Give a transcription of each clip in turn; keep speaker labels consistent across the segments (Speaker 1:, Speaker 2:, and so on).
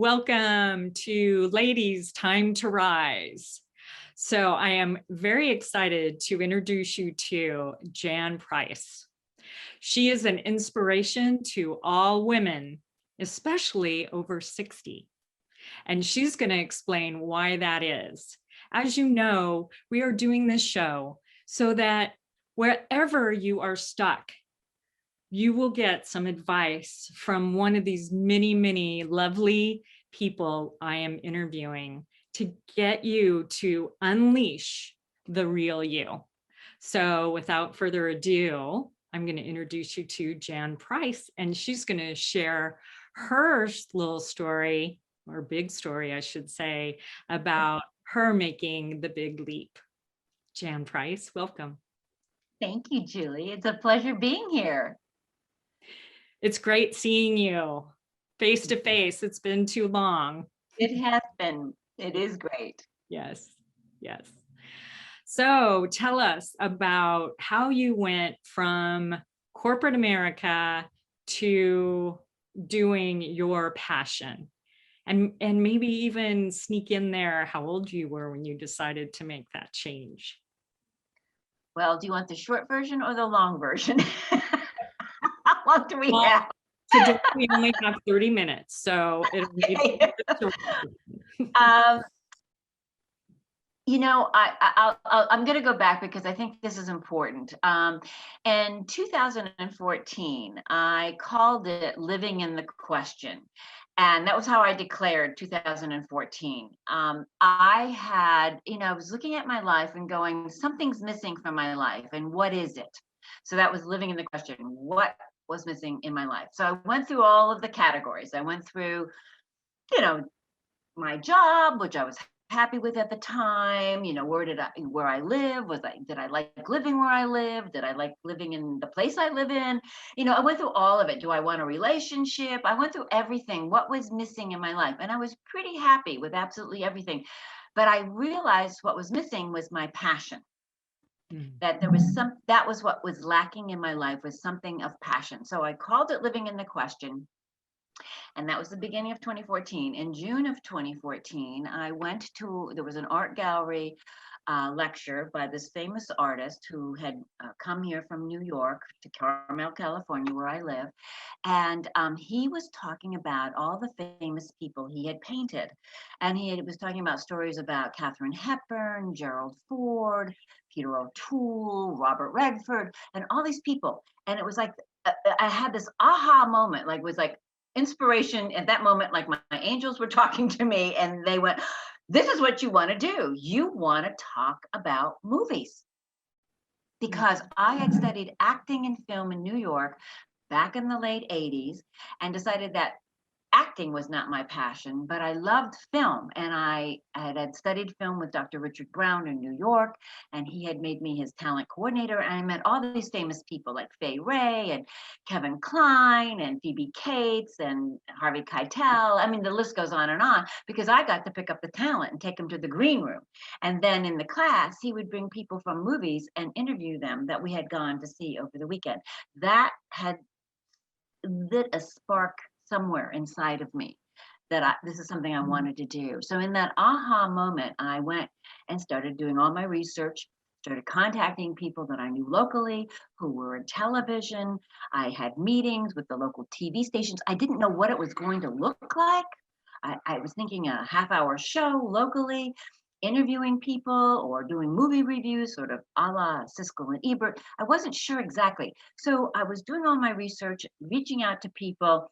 Speaker 1: Welcome to Ladies Time to Rise. So I am very excited to introduce you to Jan Price. She is an inspiration to all women, especially over 60. And she's going to explain why that is. As you know, we are doing this show so that wherever you are stuck, you will get some advice from one of these many, many lovely people I am interviewing to get you to unleash the real you. So without further ado, I'm going to introduce you to Jan Price, and she's going to share her little story, or big story, I should say, about her making the big leap. Jan Price, welcome.
Speaker 2: Thank you, Julie. It's a pleasure being here.
Speaker 1: It's great seeing you face to face. It's been too long.
Speaker 2: It has been. It is great.
Speaker 1: Yes, yes. So tell us about how you went from corporate America to doing your passion. And maybe even sneak in there how old you were when you decided to make that change.
Speaker 2: Well, do you want the short version or the long version? How long do we have?
Speaker 1: Today we only have 30 minutes, so it'll be
Speaker 2: I'm going to go back because I think this is important. In 2014, I called it Living in the Question. And that was how I declared 2014. I was looking at my life and going, something's missing from my life. And what is it? So that was living in the question. What was missing in my life? So I went through all of the categories. I went through, my job, which I was happy with at the time. Where I live, did I like living where I live? Did I like living in the place I live in? I went through all of it. Do I want a relationship? I went through everything. What was missing in my life? And I was pretty happy with absolutely everything. But I realized what was missing was my passion. That that was what was lacking in my life, was something of passion. So I called it Living in the Question. And that was the beginning of 2014. In June of 2014, there was an art gallery lecture by this famous artist who had come here from New York to Carmel, California, where I live. And he was talking about all the famous people he had painted. And he was talking about stories about Katharine Hepburn, Gerald Ford, Peter O'Toole, Robert Redford, and all these people. And it was like, I had this aha moment, inspiration at that moment. Like my angels were talking to me and they went, this is what you want to do. You want to talk about movies. Because I had studied acting and film in New York back in the late 80s and decided that acting was not my passion, but I loved film. And I had studied film with Dr. Richard Brown in New York, and he had made me his talent coordinator. And I met all these famous people like Fay Wray and Kevin Kline and Phoebe Cates and Harvey Keitel. I mean, the list goes on, because I got to pick up the talent and take them to the green room. And then in the class, he would bring people from movies and interview them that we had gone to see over the weekend. That had lit a spark somewhere inside of me that this is something I wanted to do. So in that aha moment, I went and started doing all my research, started contacting people that I knew locally who were in television. I had meetings with the local TV stations. I didn't know what it was going to look like. I was thinking a half-hour show locally, interviewing people or doing movie reviews, sort of a la Siskel and Ebert. I wasn't sure exactly. So I was doing all my research, reaching out to people,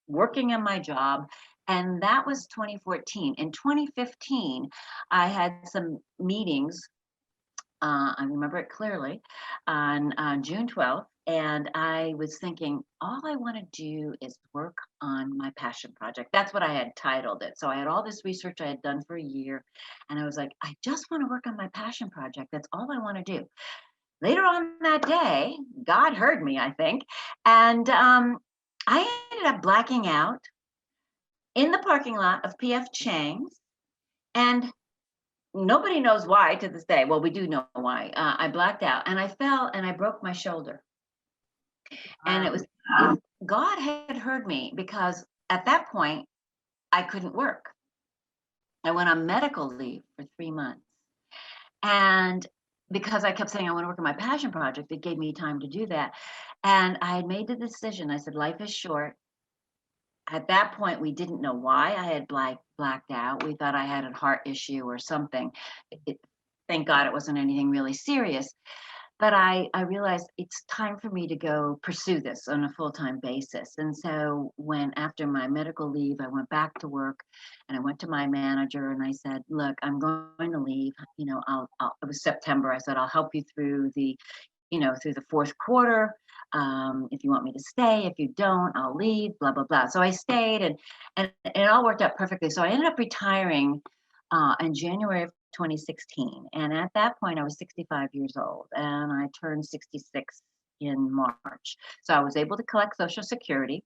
Speaker 2: working on my job. And that was 2014. In 2015, I had some meetings. I remember it clearly on June 12th. And I was thinking, all I want to do is work on my passion project. That's what I had titled it. So I had all this research I had done for a year. And I was like, I just want to work on my passion project. That's all I want to do. Later on that day, God heard me, I think. And I ended up blacking out in the parking lot of P.F. Chang's, and nobody knows why to this day. Well, we do know why. I blacked out and I fell and I broke my shoulder. And it was God had heard me, because at that point I couldn't work. I went on medical leave for 3 months. And because I kept saying I want to work on my passion project, it gave me time to do that. And I had made the decision. I said, life is short. At that point, we didn't know why I had blacked out. We thought I had a heart issue or something. Thank God it wasn't anything really serious. But I realized it's time for me to go pursue this on a full-time basis. And so when after my medical leave, I went back to work and I went to my manager and I said, look, I'm going to leave. It was September. I said, I'll help you through through the fourth quarter. If you want me to stay, if you don't, I'll leave, blah, blah, blah. So I stayed and it all worked out perfectly. So I ended up retiring in January of 2016. And at that point, I was 65 years old and I turned 66 in March. So I was able to collect Social Security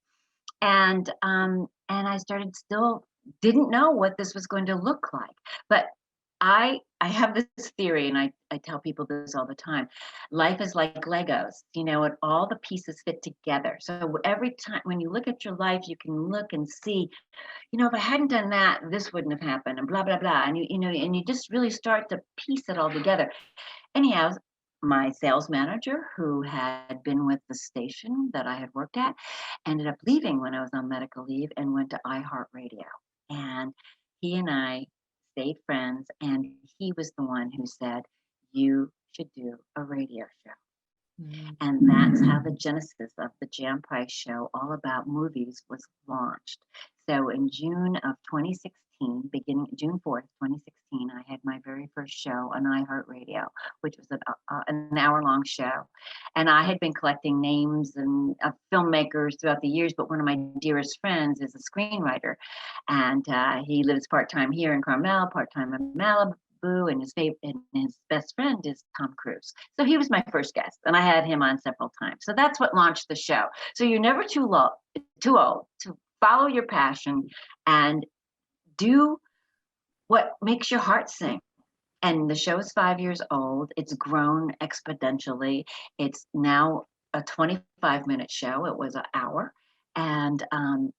Speaker 2: and I started still didn't know what this was going to look like. But I have this theory, and I tell people this all the time. Life is like Legos, and all the pieces fit together. So every time when you look at your life, you can look and see, if I hadn't done that, this wouldn't have happened, and blah, blah, blah. And you just really start to piece it all together. Anyhow, my sales manager, who had been with the station that I had worked at, ended up leaving when I was on medical leave and went to iHeartRadio. And he and I stayed friends, and he was the one who said, you should do a radio show. And that's how the genesis of the Jan Price Show, all about movies, was launched. So in June of 2016, beginning June 4th, 2016, I had my very first show on iHeartRadio, which was an hour-long show. And I had been collecting names and of filmmakers throughout the years, but one of my dearest friends is a screenwriter. And he lives part-time here in Carmel, part-time in Malibu. And his best friend is Tom Cruise. So he was my first guest, and I had him on several times. So that's what launched the show. So you're never too old to follow your passion and do what makes your heart sing. And the show is 5 years old. It's grown exponentially. It's now a 25-minute show. It was an hour. And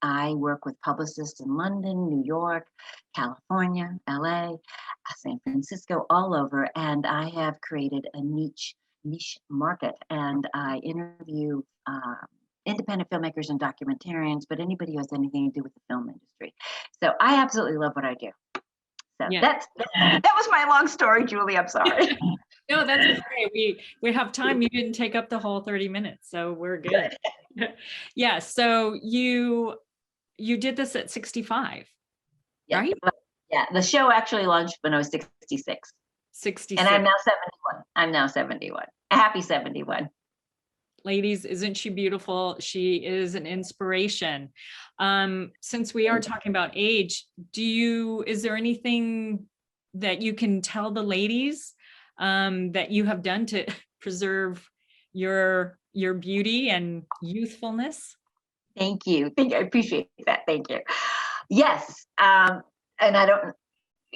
Speaker 2: I work with publicists in London, New York, California, LA, San Francisco, all over. And I have created a niche market. And I interview independent filmmakers and documentarians, but anybody who has anything to do with the film industry. So I absolutely love what I do. So
Speaker 1: Yeah.
Speaker 2: that was my long story, Julie. I'm sorry.
Speaker 1: No, that's okay. We have time. You didn't take up the whole 30 minutes, so we're good. Yeah. So you did this at 65, right?
Speaker 2: Yeah. The show actually launched when I was 66.
Speaker 1: 66.
Speaker 2: And I'm now 71. A happy 71.
Speaker 1: Ladies, isn't she beautiful? She is an inspiration. Since we are talking about age, is there anything that you can tell the ladies that you have done to preserve your beauty and youthfulness?
Speaker 2: Thank you. I appreciate that. Thank you. Yes. And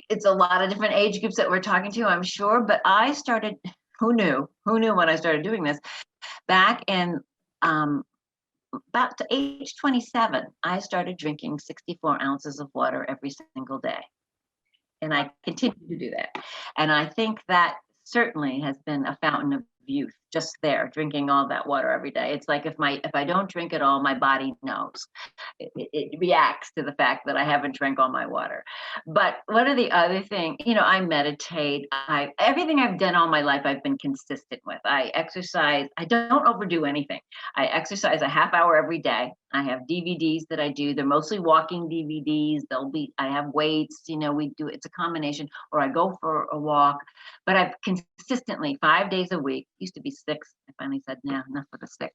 Speaker 2: it's a lot of different age groups that we're talking to, I'm sure, but I started, who knew when I started doing this? Back in about to age 27, I started drinking 64 ounces of water every single day. And I continue to do that. And I think that certainly has been a fountain of youth, just there, drinking all that water every day. It's like if I don't drink at all, my body knows. It reacts to the fact that I haven't drank all my water. But one of the other things, I meditate. Everything I've done all my life, I've been consistent with. I exercise. I don't overdo anything. I exercise a half hour every day. I have DVDs that I do. They're mostly walking DVDs. I have weights, it's a combination, or I go for a walk. But I've consistently 5 days a week, used to be 6. I finally said, no, enough of the 6.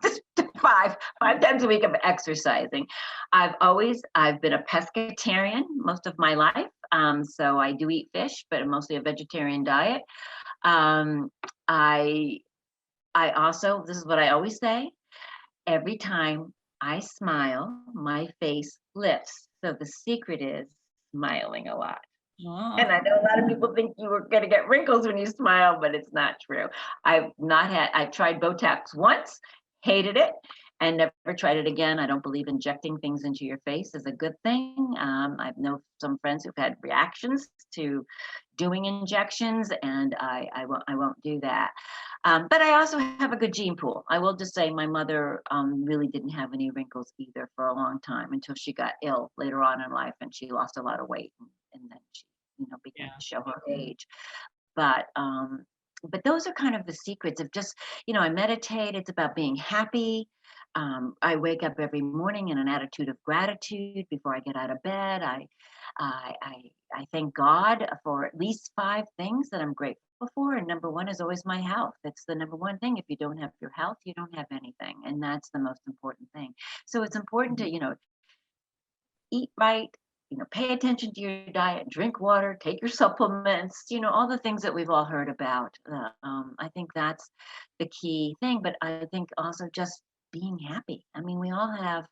Speaker 2: Just 5 times a week of exercising. I've been a pescatarian most of my life. So I do eat fish, but mostly a vegetarian diet. I also, this is what I always say, every time I smile, my face lifts. So the secret is smiling a lot.
Speaker 1: Oh.
Speaker 2: And I know a lot of people think you were going to get wrinkles when you smile, but it's not true. I've tried Botox once, hated it. and never tried it again. I don't believe injecting things into your face is a good thing. I've known some friends who've had reactions to doing injections, and I won't do that. But I also have a good gene pool. I will just say my mother really didn't have any wrinkles either for a long time until she got ill later on in life, and she lost a lot of weight, and then she, began
Speaker 1: Yeah.
Speaker 2: to show her age. But but those are kind of the secrets of just, I meditate. It's about being happy. I wake up every morning in an attitude of gratitude before I get out of bed. I, I, I thank God for at least five things that I'm grateful for. And number one is always my health. It's the number one thing. If you don't have your health, you don't have anything. And that's the most important thing. So it's important to, eat right, pay attention to your diet, drink water, take your supplements, all the things that we've all heard about. I think that's the key thing. But I think also just being happy. I mean, we all have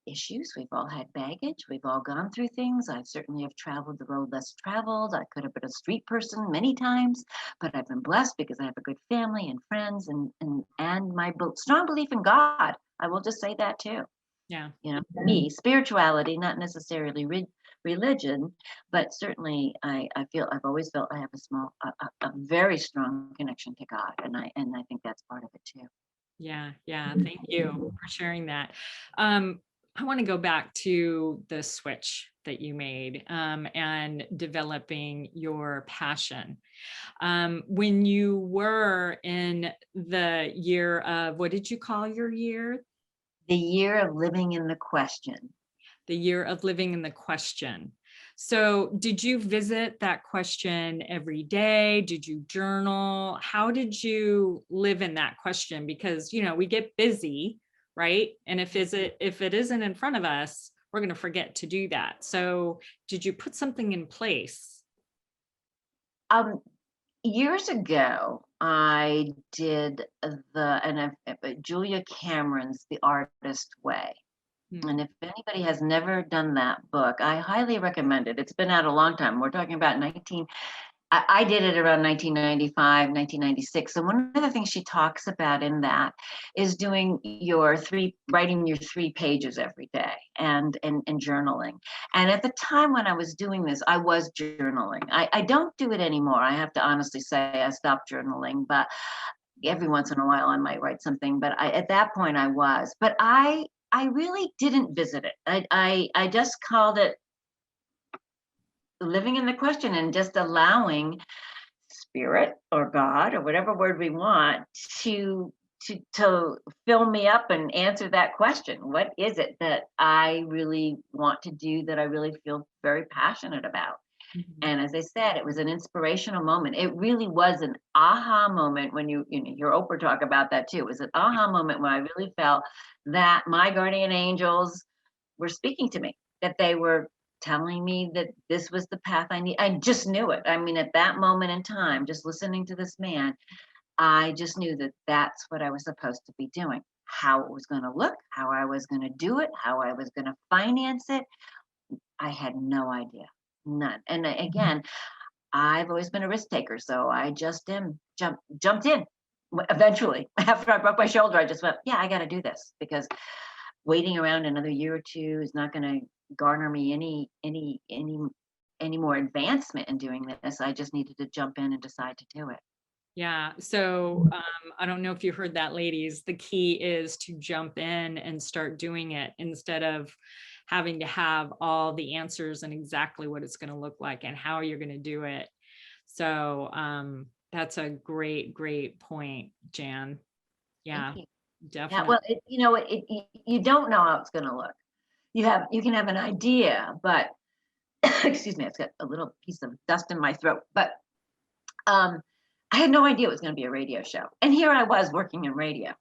Speaker 2: issues. We've all had baggage. We've all gone through things. I certainly have traveled the road less traveled. I could have been a street person many times, but I've been blessed because I have a good family and friends and my strong belief in God. I will just say that too.
Speaker 1: Yeah.
Speaker 2: For me, spirituality, not necessarily religion, but certainly I've always felt I have a very strong connection to God, and I think that's part of it too.
Speaker 1: Yeah, yeah. Thank you for sharing that. I want to go back to the switch that you made, and developing your passion. When you were in the year of, what did you call your year?
Speaker 2: The year of living in the question.
Speaker 1: The year of living in the question. So, did you visit that question every day? Did you journal? How did you live in that question? Because, we get busy, right? And if it isn't in front of us, we're going to forget to do that. So, did you put something in place?
Speaker 2: Um, Years ago, I did Julia Cameron's The Artist Way.
Speaker 1: Hmm.
Speaker 2: And if anybody has never done that book, I highly recommend it. It's been out a long time. We're talking about I did it around 1995, 1996. And one of the things she talks about in that is writing your 3 pages every day and journaling. And at the time when I was doing this, I was journaling. I don't do it anymore. I have to honestly say I stopped journaling, but every once in a while I might write something. But at that point I was. But I really didn't visit it. I just called it living in the question and just allowing spirit or God or whatever word we want to fill me up and answer that question. What is it that I really want to do, that I really feel very passionate about?
Speaker 1: Mhm.
Speaker 2: And as I said, it was an inspirational moment. It really was an aha moment when you hear Oprah talk about that too. It was an aha moment when I really felt that my guardian angels were speaking to me, that they were telling me that this was the path I need. I just knew it. I mean, at that moment in time, just listening to this man, I just knew that that's what I was supposed to be doing. How it was going to look, how I was going to do it, how I was going to finance it, I had no idea. None. And again, I've always been a risk taker, so I just jumped in. Eventually, after I broke my shoulder, I just went, yeah, I got to do this, because waiting around another year or two is not going to garner me any more advancement in doing this. I just needed to jump in and decide to do it.
Speaker 1: Yeah. So, I don't know if you heard that, ladies. The key is to jump in and start doing it instead of having to have all the answers and exactly what it's going to look like and how you're going to do it. So, that's a great, great point, Jan.
Speaker 2: Thank
Speaker 1: Yeah,
Speaker 2: you. Yeah,
Speaker 1: definitely.
Speaker 2: well, you don't know how it's going to look. You can have an idea, but excuse me, I've got a little piece of dust in my throat. But um, I had no idea it was going to be a radio show, and here I was working in radio,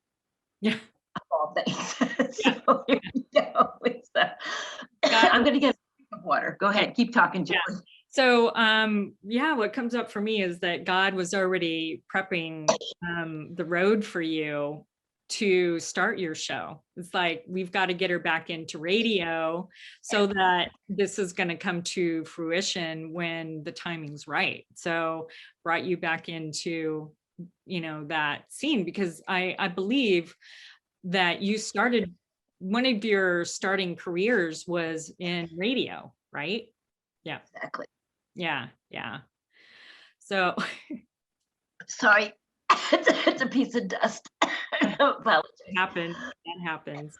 Speaker 1: Yeah.
Speaker 2: of all things.
Speaker 1: Yeah.
Speaker 2: So here you go.
Speaker 1: God,
Speaker 2: I'm going to get a sip of water. Go
Speaker 1: yeah.
Speaker 2: ahead, keep talking,
Speaker 1: Yeah.
Speaker 2: Julie.
Speaker 1: So, yeah, what comes up for me is that God was already prepping the road for you to start your show. It's like, we've got to get her back into radio so that this is going to come to fruition when the timing's right. So, brought you back into, that scene, because I believe that you started, one of your starting careers was in radio, right? Yeah.
Speaker 2: Exactly.
Speaker 1: Yeah. Yeah. So
Speaker 2: Sorry, it's a piece of dust. Apologize.
Speaker 1: happens. That happens.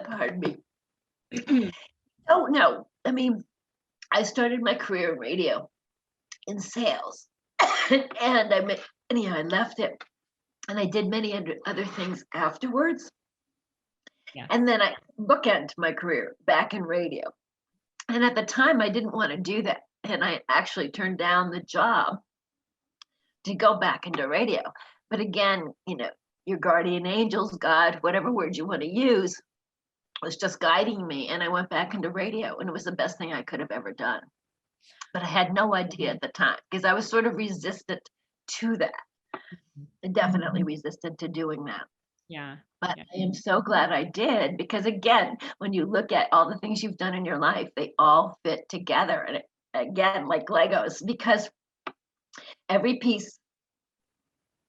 Speaker 2: Pardon me. Oh no, I mean, I started my career in radio in sales, and anyhow, I left it, and I did many other things afterwards,
Speaker 1: Yes.
Speaker 2: and then I bookend my career back in radio. And at the time, I didn't want to do that, and I actually turned down the job to go back into radio. But again, your guardian angels, God, whatever word you want to use, was just guiding me. And I went back into radio, and it was the best thing I could have ever done. But I had no idea at the time because I was sort of resistant to that. I definitely resistant to doing that.
Speaker 1: Yeah.
Speaker 2: But
Speaker 1: Yeah.
Speaker 2: I am so glad I did, because again, when you look at all the things you've done in your life, they all fit together. And again, like Legos, because every piece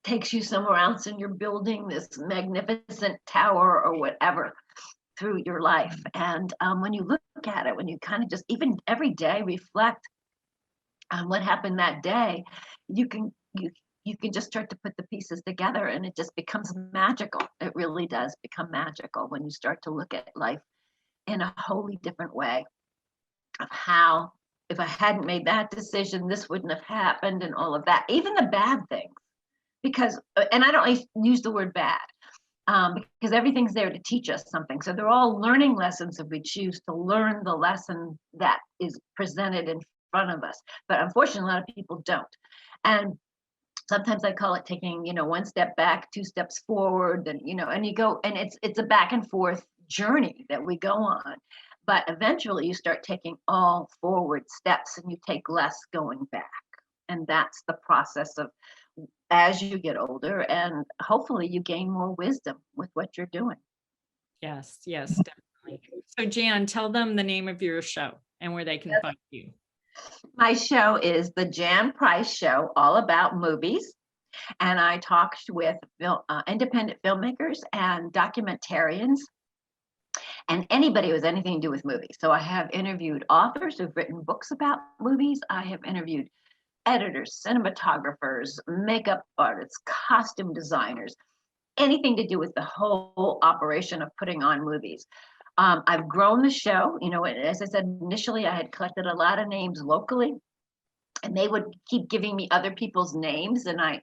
Speaker 2: takes you somewhere else, and you're building this magnificent tower or whatever through your life. And when you look at it, when you kind of just even every day reflect on what happened that day, you can just start to put the pieces together, and it just becomes magical. It really does become magical when you start to look at life in a wholly different way, of how, if I hadn't made that decision, this wouldn't have happened, and all of that, even the bad things. Because, and I don't use the word bad, because everything's there to teach us something. So they're all learning lessons if we choose to learn the lesson that is presented in front of us. But unfortunately, a lot of people don't. And sometimes I call it taking, one step back, two steps forward, and and you go, and it's a back and forth journey that we go on. But eventually you start taking all forward steps, and you take less going back. And that's the process of, as you get older, and hopefully you gain more wisdom with what you're doing.
Speaker 1: Yes. Yes, definitely. So Jan, tell them the name of your show and where they can
Speaker 2: Yes.
Speaker 1: find you.
Speaker 2: My show is the Jan Price Show, all about movies. And I talked with independent filmmakers and documentarians and anybody who has anything to do with movies. So I have interviewed authors who've written books about movies. I have interviewed editors, cinematographers, makeup artists, costume designers, anything to do with the whole operation of putting on movies. I've grown the show. As I said, initially I had collected a lot of names locally, and they would keep giving me other people's names, and I,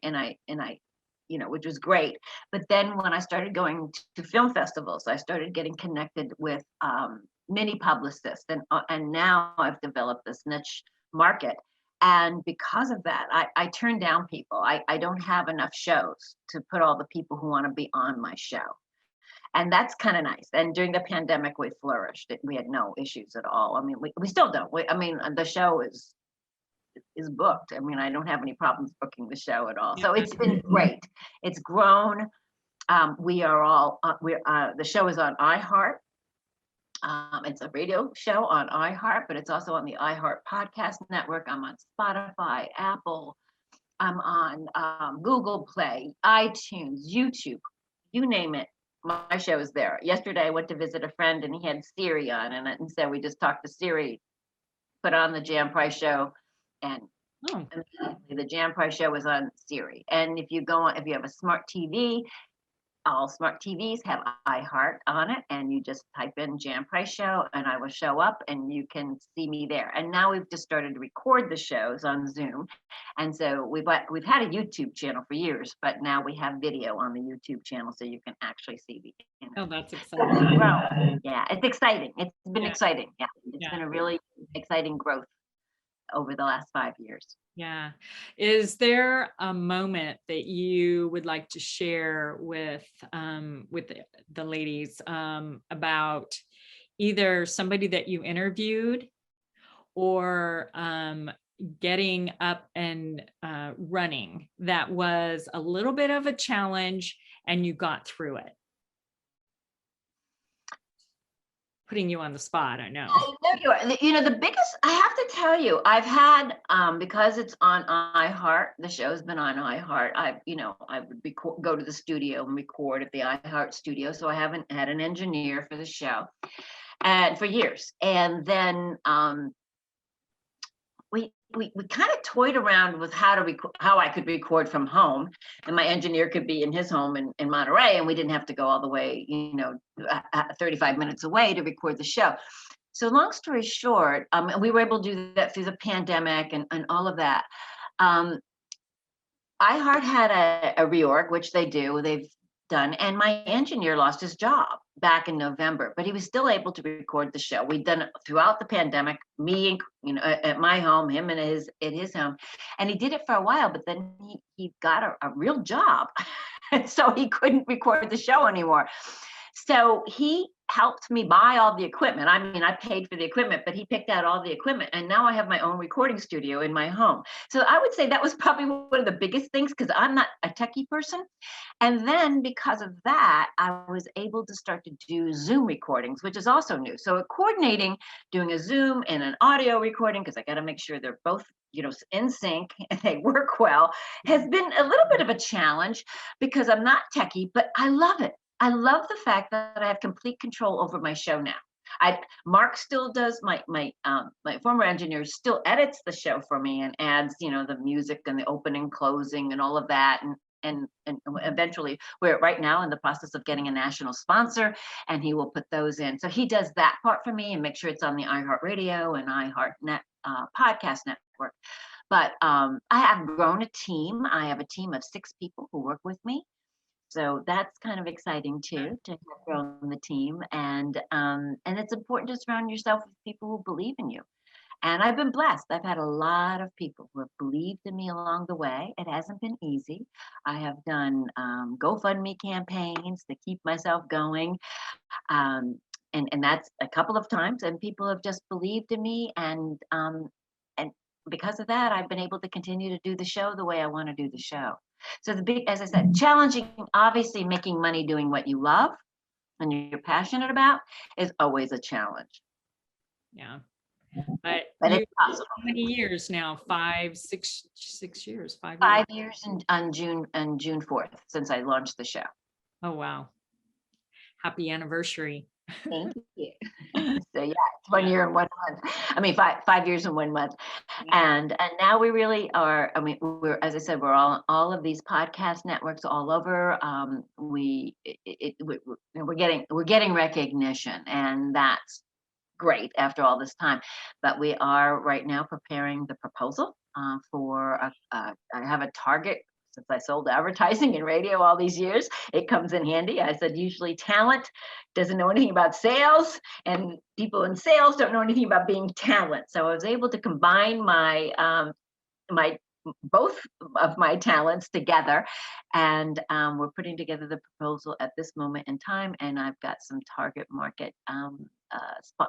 Speaker 2: which was great. But then when I started going to film festivals, I started getting connected with mini publicists, and now I've developed this niche market. And because of that, I turn down people. I don't have enough shows to put all the people who want to be on my show. And that's kind of nice. And during the pandemic, we flourished. We had no issues at all. I mean, we still don't. The show is booked. I mean, I don't have any problems booking the show at all. So it's been great. It's grown. We are all, the show is on iHeart. It's a radio show on iHeart, but it's also on the iHeart podcast network. I'm on Spotify, Apple. I'm on Google Play, iTunes, YouTube, you name it. My show is there. Yesterday, I went to visit a friend, and he had Siri on, and so we just talked to Siri, put on the Jan Price Show, and the Jan Price Show was on Siri. And if you have a smart TV, all smart TVs have iHeart on it, and you just type in Jan Price Show, and I will show up, and you can see me there. And now we've just started to record the shows on Zoom, and so we've had a YouTube channel for years, but now we have video on the YouTube channel, so you can actually see the.
Speaker 1: Oh, that's exciting.
Speaker 2: Yeah, it's exciting. It's been exciting. Yeah, it's been a really exciting growth over the last 5 years.
Speaker 1: Yeah. Is there a moment that you would like to share with the ladies about either somebody that you interviewed or getting up and running that was a little bit of a challenge and you got through it? putting you on the spot, I know.
Speaker 2: I know you are. You know, the biggest, I have to tell you, I've had, because it's on iHeart, the show's been on iHeart. I would go to the studio and record at the iHeart studio. So I haven't had an engineer for the show and for years. And then, we kind of toyed around with how I could record from home, and my engineer could be in his home in Monterey, and we didn't have to go all the way, 35 minutes away to record the show. So long story short, and we were able to do that through the pandemic and all of that. iHeart had a reorg, which they've done, and my engineer lost his job back in November, but he was still able to record the show. We'd done it throughout the pandemic, me, at my home, him at his home, and he did it for a while, but then he got a real job, and so he couldn't record the show anymore. So he helped me buy all the equipment. I mean, I paid for the equipment, but he picked out all the equipment. And now I have my own recording studio in my home. So I would say that was probably one of the biggest things, because I'm not a techie person. And then because of that, I was able to start to do Zoom recordings, which is also new. So coordinating, doing a Zoom and an audio recording, because I got to make sure they're both in sync and they work well, has been a little bit of a challenge because I'm not techie, but I love it. I love the fact that I have complete control over my show now. Mark still does, my former engineer still edits the show for me and adds, the music and the opening, closing, and all of that. And eventually, we're right now in the process of getting a national sponsor, and he will put those in. So he does that part for me and make sure it's on the iHeartRadio and iHeartNet podcast network. But I have grown a team. I have a team of 6 people who work with me. So that's kind of exciting too, to have grown the team, and it's important to surround yourself with people who believe in you. And I've been blessed. I've had a lot of people who have believed in me along the way. It hasn't been easy. I have done GoFundMe campaigns to keep myself going, and that's a couple of times. And people have just believed in me, and because of that, I've been able to continue to do the show the way I want to do the show. So as I said, challenging, obviously making money doing what you love and you're passionate about is always a challenge.
Speaker 1: Yeah. But
Speaker 2: it's possible.
Speaker 1: How many years now? 6 years, 5 years?
Speaker 2: 5 years on June 4th since I launched the show.
Speaker 1: Oh, wow. Happy anniversary.
Speaker 2: Thank you. So yeah, it's 1 year and 1 month. I mean, 5 years and 1 month. And now we really are. I mean, as I said, we're all of these podcast networks all over. We're getting recognition, and that's great after all this time. But we are right now preparing the proposal for. I have a target. Since I sold advertising and radio all these years, it comes in handy. I said, usually talent doesn't know anything about sales, and people in sales don't know anything about being talent. So I was able to combine both of my talents together, and we're putting together the proposal at this moment in time. And I've got some target market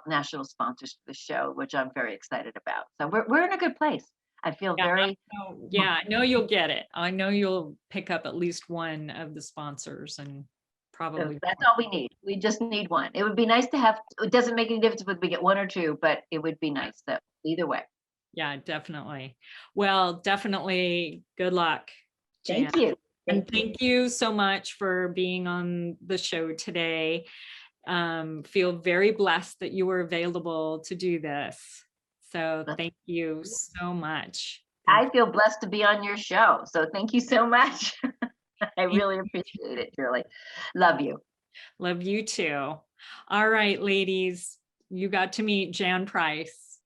Speaker 2: national sponsors for the show, which I'm very excited about. So we're in a good place. I feel very.
Speaker 1: I know you'll get it. I know you'll pick up at least one of the sponsors, and probably.
Speaker 2: That's all we need. We just need one. It would be nice to have. It doesn't make any difference if we get 1 or 2, but it would be nice. So either way.
Speaker 1: Yeah, definitely. Well, definitely. Good luck, Jan.
Speaker 2: Thank you.
Speaker 1: And thank you so much for being on the show today. Feel very blessed that you were available to do this. So thank you so much.
Speaker 2: I feel blessed to be on your show. So thank you so much. I really appreciate it, Julie. Love you.
Speaker 1: Love you too. All right, ladies, you got to meet Jan Price,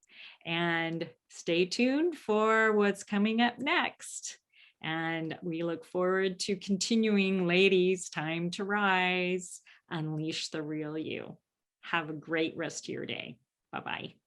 Speaker 1: and stay tuned for what's coming up next. And we look forward to continuing. Ladies, time to rise, unleash the real you. Have a great rest of your day. Bye-bye.